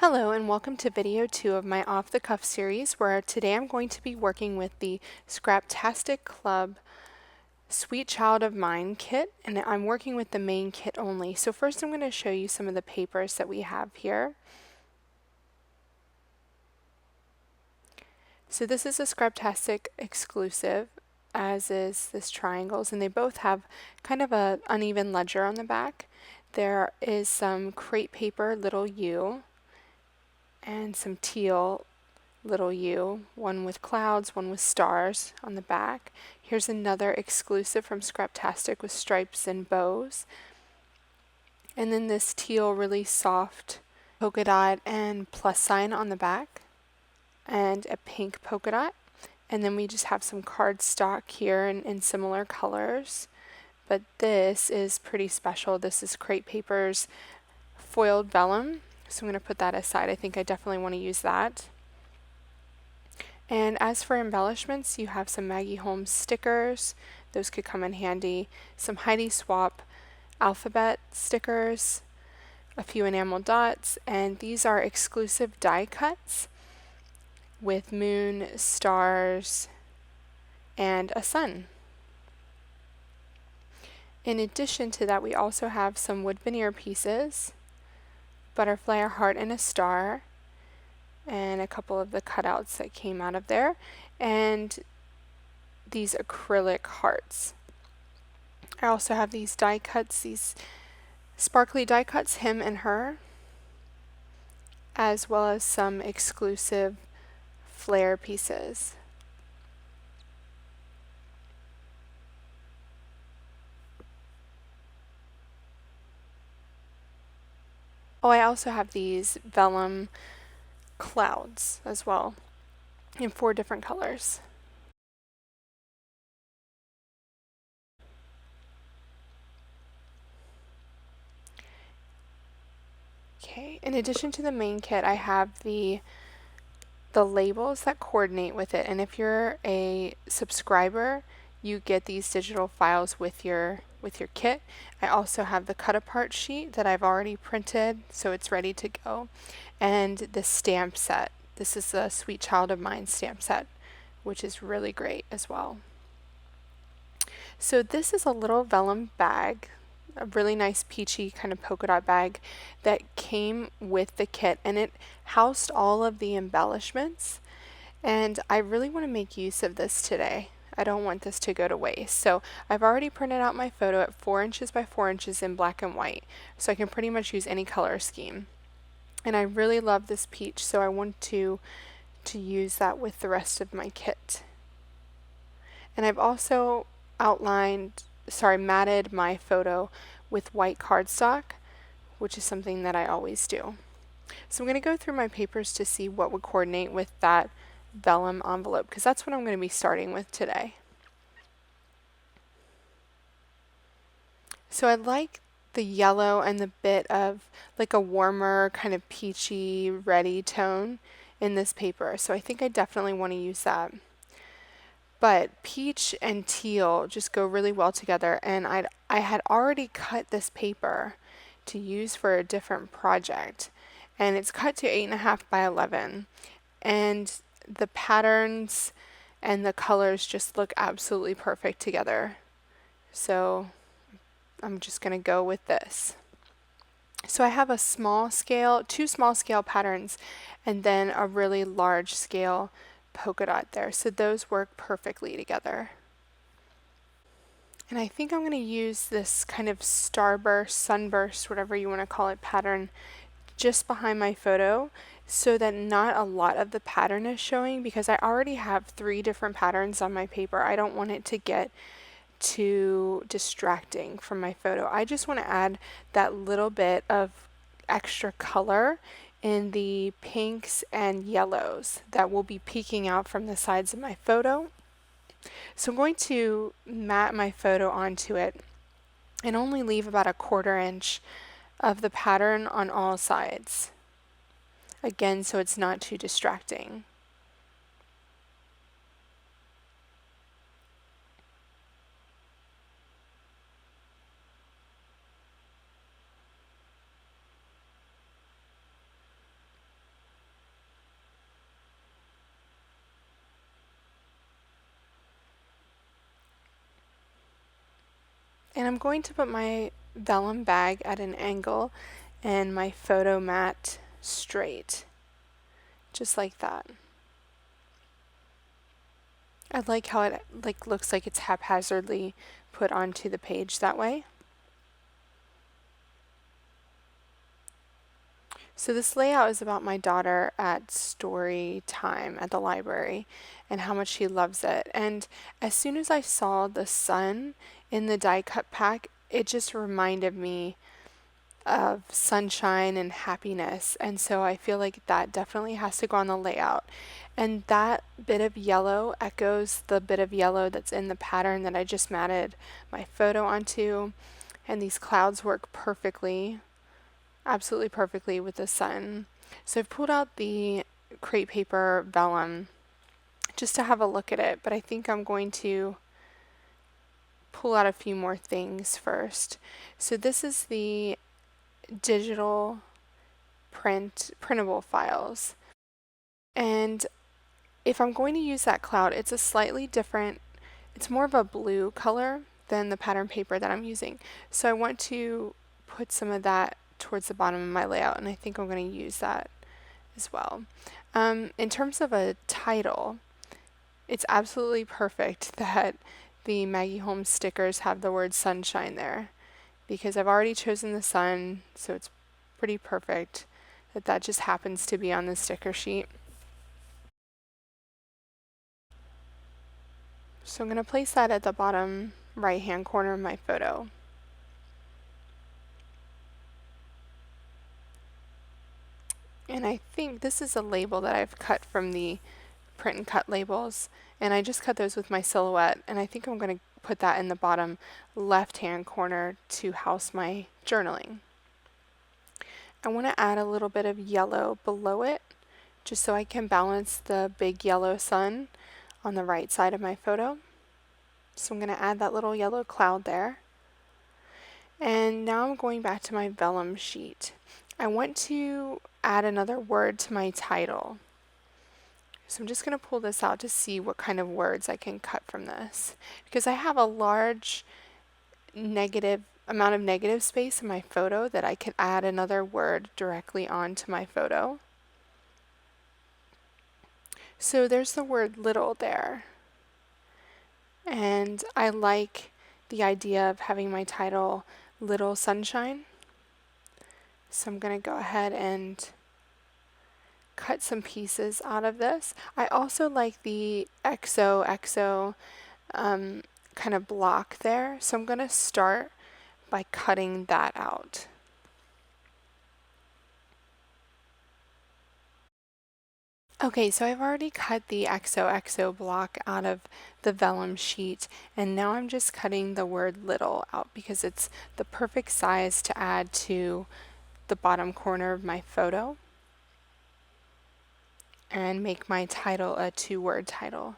Hello and welcome to video 2 of my Off the Cuff series, where today I'm going to be working with the Scraptastic Club Sweet Child of Mine kit, and I'm working with the main kit only. So first I'm going to show you some of the papers that we have here. So this is a Scraptastic exclusive, as is this triangles, and they both have kind of an uneven ledger on the back. There is some crepe paper little U and some teal little U, one with clouds, one with stars on the back. Here's another exclusive from Scraptastic with stripes and bows. And then this teal really soft polka dot and plus sign on the back, and a pink polka dot. And then we just have some cardstock here in similar colors. But this is pretty special. This is Crepe Paper's foiled vellum. So I'm going to put that aside. I think I definitely want to use that. And as for embellishments, you have some Maggie Holmes stickers. Those could come in handy. Some Heidi Swapp alphabet stickers, a few enamel dots, and these are exclusive die cuts with moon, stars, and a sun. In addition to that, we also have some wood veneer pieces, butterfly, a heart, and a star, and a couple of the cutouts that came out of there, and these acrylic hearts. I also have these die cuts, these sparkly die cuts, him and her, as well as some exclusive flare pieces. Oh, I also have these vellum clouds as well in 4 different colors. Okay, in addition to the main kit, I have the labels that coordinate with it, and if you're a subscriber, you get these digital files with your kit. I also have the cut apart sheet that I've already printed, so it's ready to go, and the stamp set. This is the Sweet Child of Mine stamp set, which is really great as well. So this is a little vellum bag, a really nice peachy kind of polka dot bag that came with the kit, and it housed all of the embellishments, and I really want to make use of this today. I don't want this to go to waste. So I've already printed out my photo at 4 inches by 4 inches in black and white, so I can pretty much use any color scheme. And I really love this peach, so I want to use that with the rest of my kit. And I've also matted my photo with white cardstock, which is something that I always do. So I'm going to go through my papers to see what would coordinate with that vellum envelope, because that's what I'm going to be starting with today. So I like the yellow and the bit of like a warmer kind of peachy reddy tone in this paper, so I think I definitely want to use that. But peach and teal just go really well together, and I had already cut this paper to use for a different project, and it's cut to 8.5 by 11, and the patterns and the colors just look absolutely perfect together. So I'm just going to go with this. So I have a small scale, 2 small scale patterns, and then a really large scale polka dot there. So those work perfectly together. And I think I'm going to use this kind of starburst, sunburst, whatever you want to call it, pattern just behind my photo, so that not a lot of the pattern is showing, because I already have 3 different patterns on my paper. I don't want it to get too distracting from my photo. I just want to add that little bit of extra color in the pinks and yellows that will be peeking out from the sides of my photo. So I'm going to mat my photo onto it and only leave about a 1/4 inch of the pattern on all sides. Again, so it's not too distracting. And I'm going to put my vellum bag at an angle and my photo mat straight, just like that. I like how it looks like it's haphazardly put onto the page that way. So this layout is about my daughter at story time at the library and how much she loves it. And as soon as I saw the sun in the die cut pack, it just reminded me of sunshine and happiness. And so I feel like that definitely has to go on the layout. And that bit of yellow echoes the bit of yellow that's in the pattern that I just matted my photo onto. And these clouds work perfectly, absolutely perfectly with the sun. So I've pulled out the crepe paper vellum just to have a look at it, but I think I'm going to pull out a few more things first. So this is the digital printable files. And if I'm going to use that cloud, it's a slightly different, it's more of a blue color than the pattern paper that I'm using. So I want to put some of that towards the bottom of my layout, and I think I'm going to use that as well. In terms of a title, it's absolutely perfect that the Maggie Holmes stickers have the word sunshine there, because I've already chosen the sun, so it's pretty perfect that that just happens to be on the sticker sheet. So I'm going to place that at the bottom right hand corner of my photo. And I think this is a label that I've cut from the print and cut labels, and I just cut those with my silhouette, and I think I'm going to put that in the bottom left hand corner to house my journaling. I want to add a little bit of yellow below it just so I can balance the big yellow sun on the right side of my photo. So I'm going to add that little yellow cloud there. And now I'm going back to my vellum sheet. I want to add another word to my title. So I'm just going to pull this out to see what kind of words I can cut from this, because I have a large negative amount of negative space in my photo that I could add another word directly onto my photo. So there's the word little there. And I like the idea of having my title Little Sunshine. So I'm going to go ahead and cut some pieces out of this. I also like the XOXO kind of block there. So I'm going to start by cutting that out. Okay, so I've already cut the XOXO block out of the vellum sheet, and now I'm just cutting the word little out because it's the perfect size to add to the bottom corner of my photo and make my title a 2-word title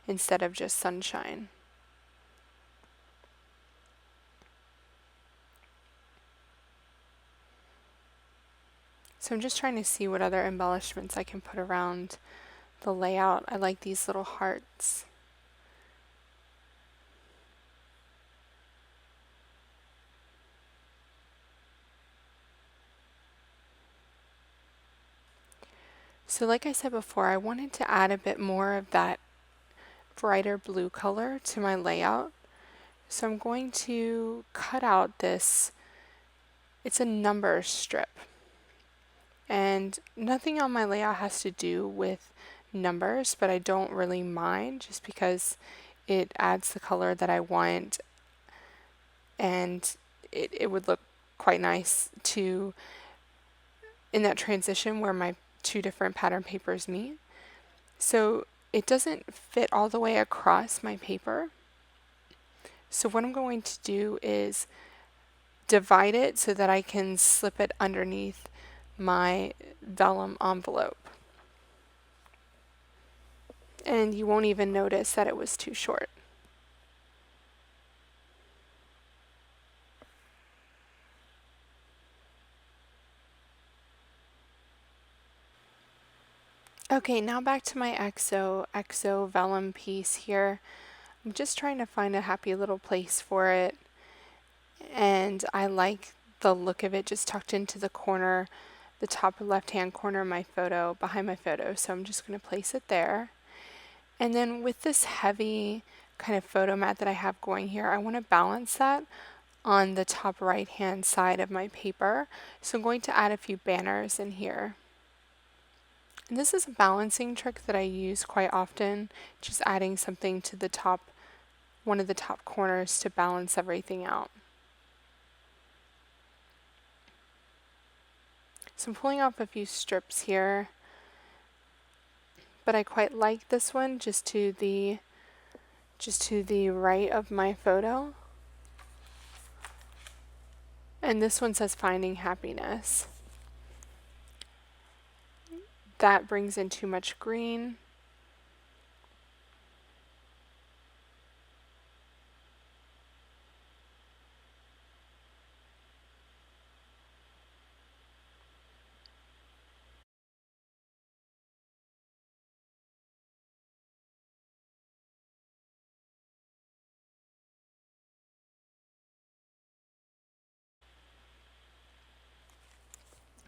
instead of just sunshine. So I'm just trying to see what other embellishments I can put around the layout. I like these little hearts. So like I said before, I wanted to add a bit more of that brighter blue color to my layout. So I'm going to cut out this, it's a number strip. And nothing on my layout has to do with numbers, but I don't really mind just because it adds the color that I want, and it would look quite nice to in that transition where my two different pattern papers meet. So it doesn't fit all the way across my paper. So what I'm going to do is divide it so that I can slip it underneath my vellum envelope. And you won't even notice that it was too short. Okay, now back to my XO vellum piece here. I'm just trying to find a happy little place for it. and I like the look of it just tucked into the corner, the top left-hand corner of my photo, behind my photo. So I'm just going to place it there. And then with this heavy kind of photo mat that I have going here, I want to balance that on the top right hand side of my paper. So I'm going to add a few banners in here. And this is a balancing trick that I use quite often, just adding something to the top, one of the top corners to balance everything out. So I'm pulling off a few strips here, but I quite like this one just to the right of my photo. And this one says finding happiness. That brings in too much green.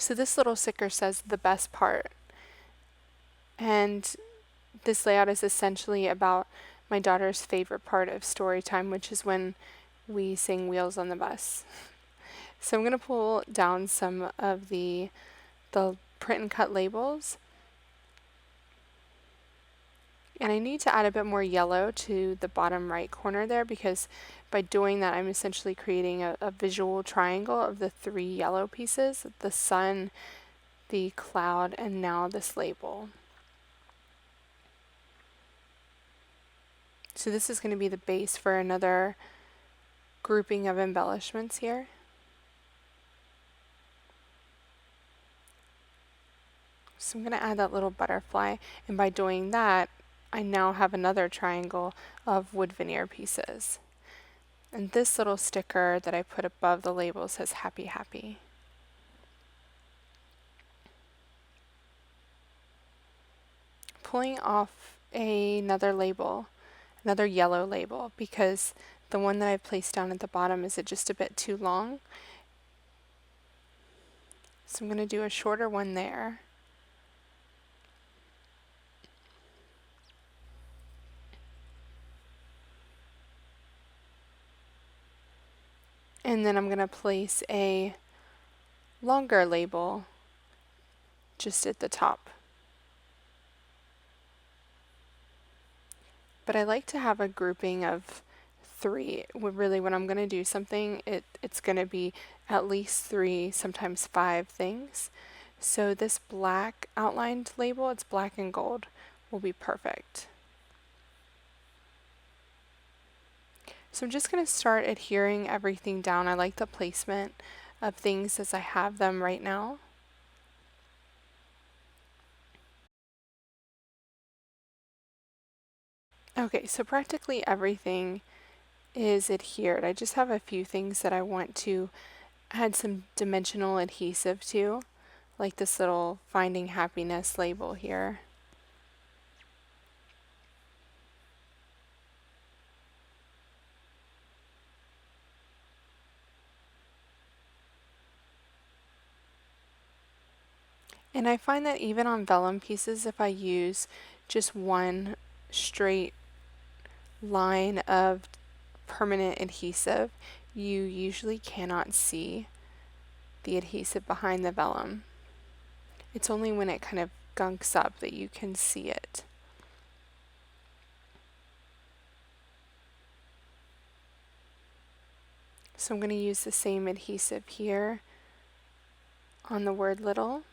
So this little sticker says the best part. And this layout is essentially about my daughter's favorite part of story time, which is when we sing Wheels on the Bus. So I'm going to pull down some of the print and cut labels. And I need to add a bit more yellow to the bottom right corner there, because by doing that I'm essentially creating a visual triangle of the three yellow pieces, the sun, the cloud, and now this label. So this is going to be the base for another grouping of embellishments here. So I'm going to add that little butterfly, and by doing that I now have another triangle of wood veneer pieces. And this little sticker that I put above the label says happy happy. Pulling off another label, another yellow label, because the one that I placed down at the bottom is just a bit too long. So I'm going to do a shorter one there. And then I'm going to place a longer label just at the top. But I like to have a grouping of three. Really, when I'm going to do something, it's going to be at least three, sometimes five things. So this black outlined label, it's black and gold, will be perfect. So I'm just going to start adhering everything down. I like the placement of things as I have them right now. Okay, so practically everything is adhered. I just have a few things that I want to add some dimensional adhesive to, like this little finding happiness label here. And I find that even on vellum pieces, if I use just one straight line of permanent adhesive, you usually cannot see the adhesive behind the vellum. It's only when it kind of gunks up that you can see it. So I'm going to use the same adhesive here on the word little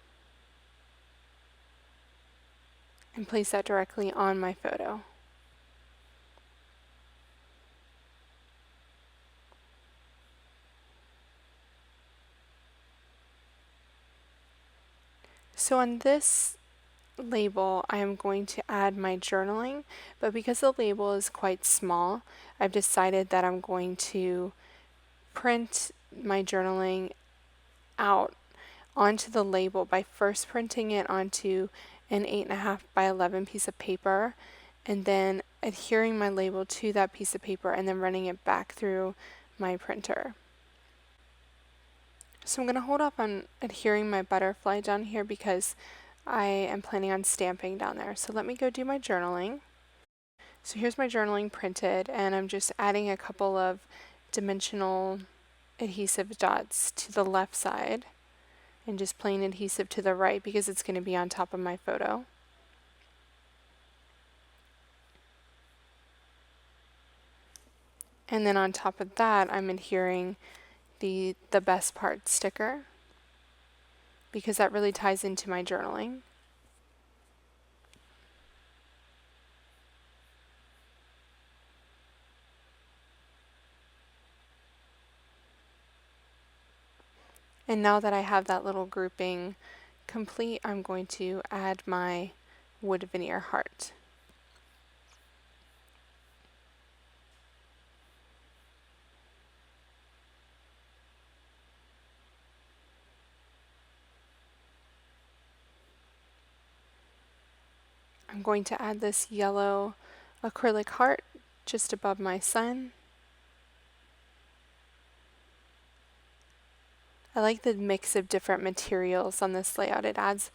and place that directly on my photo. So on this label, I am going to add my journaling, but because the label is quite small, I've decided that I'm going to print my journaling out onto the label by first printing it onto an 8.5 by 11 piece of paper, and then adhering my label to that piece of paper and then running it back through my printer. So I'm going to hold off on adhering my butterfly down here because I am planning on stamping down there. So let me go do my journaling. So here's my journaling printed, and I'm just adding a couple of dimensional adhesive dots to the left side and just plain adhesive to the right because it's going to be on top of my photo. And then on top of that, I'm adhering the best part sticker because that really ties into my journaling. And now that I have that little grouping complete, I'm going to add my wood veneer heart. I'm going to add this yellow acrylic heart just above my sun. I like the mix of different materials on this layout. It adds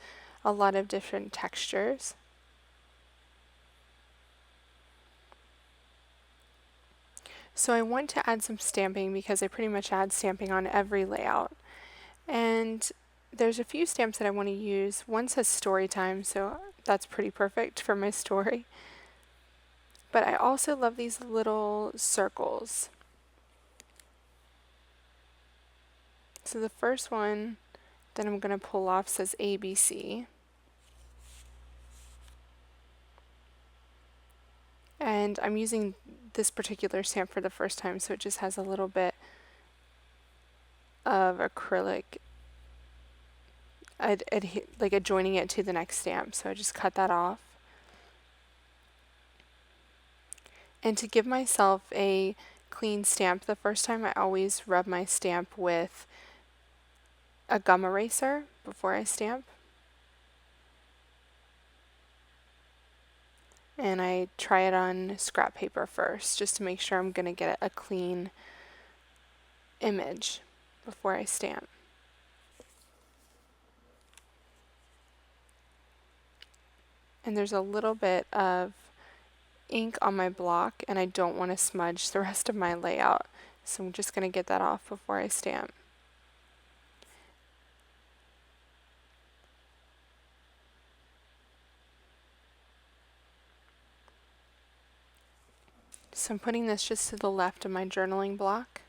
a lot of different textures. So I want to add some stamping because I pretty much add stamping on every layout. And there's a few stamps that I want to use. One says story time, so that's pretty perfect for my story. But I also love these little circles. So the first one that I'm going to pull off says ABC. And I'm using this particular stamp for the first time, so it just has a little bit of acrylic like adjoining it to the next stamp. So I just cut that off. And to give myself a clean stamp the first time, I always rub my stamp with a gum eraser before I stamp. And I try it on scrap paper first just to make sure I'm going to get a clean image before I stamp. And there's a little bit of ink on my block, and I don't want to smudge the rest of my layout, so I'm just going to get that off before I stamp. So I'm putting this just to the left of my journaling block.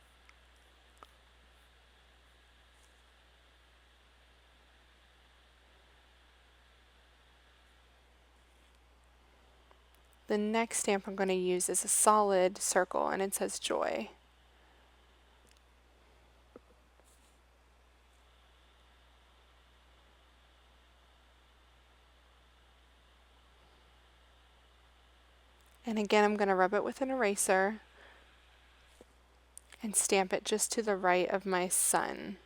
The next stamp I'm going to use is a solid circle, and it says joy. And again, I'm going to rub it with an eraser and stamp it just to the right of my sun.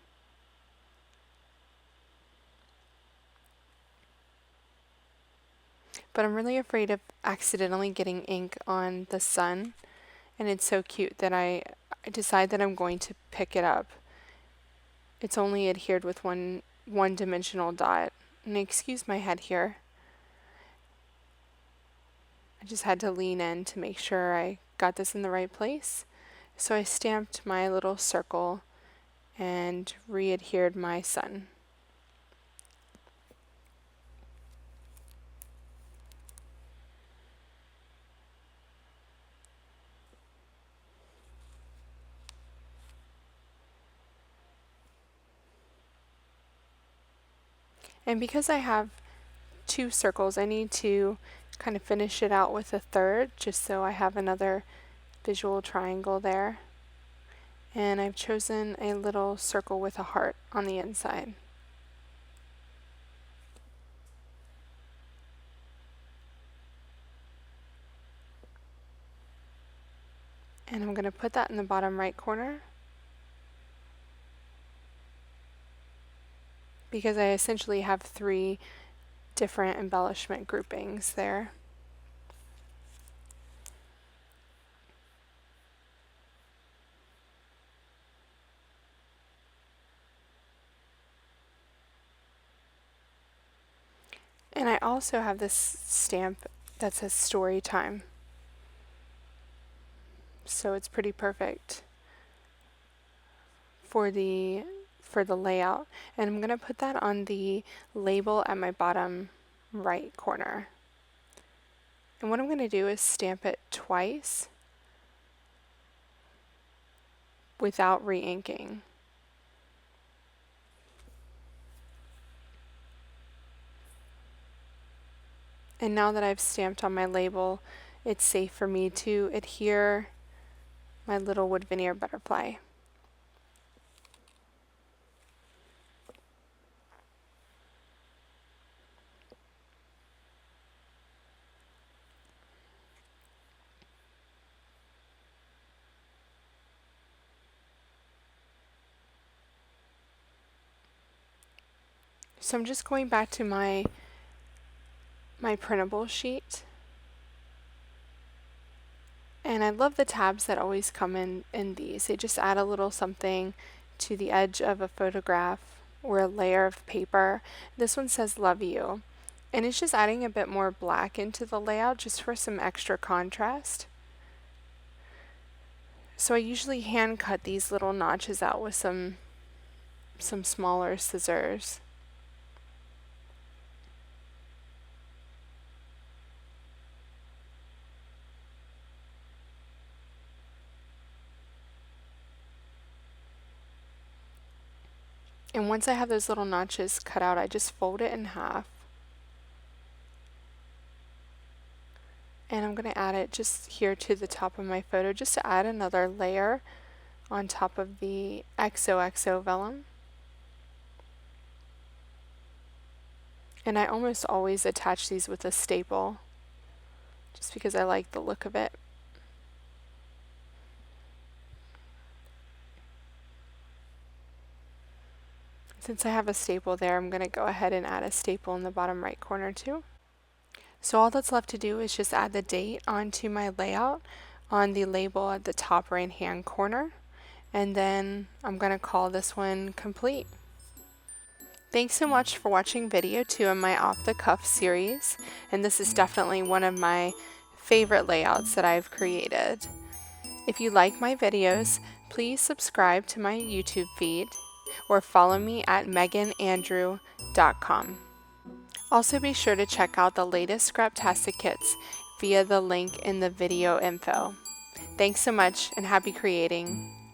But I'm really afraid of accidentally getting ink on the sun, and it's so cute that I decide that I'm going to pick it up. It's only adhered with one-dimensional dot. And excuse my head here. I just had to lean in to make sure I got this in the right place. So I stamped my little circle and re-adhered my sun. And because I have two circles, I need to kind of finish it out with a third, just so I have another visual triangle there. And I've chosen a little circle with a heart on the inside. And I'm going to put that in the bottom right corner because I essentially have three different embellishment groupings there. And I also have this stamp that says story time. So it's pretty perfect for the layout. And I'm going to put that on the label at my bottom right corner. And what I'm going to do is stamp it twice without re-inking. And now that I've stamped on my label, it's safe for me to adhere my little wood veneer butterfly. So I'm just going back to my printable sheet. And I love the tabs that always come in these. They just add a little something to the edge of a photograph or a layer of paper. This one says love you. And it's just adding a bit more black into the layout just for some extra contrast. So I usually hand cut these little notches out with some smaller scissors. And once I have those little notches cut out, I just fold it in half. And I'm going to add it just here to the top of my photo, just to add another layer on top of the XOXO vellum. And I almost always attach these with a staple, just because I like the look of it. Since I have a staple there, I'm going to go ahead and add a staple in the bottom right corner too. So all that's left to do is just add the date onto my layout on the label at the top right hand corner. And then I'm going to call this one complete. Thanks so much for watching video 2 in my off the cuff series. And this is definitely one of my favorite layouts that I've created. If you like my videos, please subscribe to my YouTube feed or follow me at meganandrew.com. Also be sure to check out the latest Scraptastic kits via the link in the video info. Thanks so much and happy creating!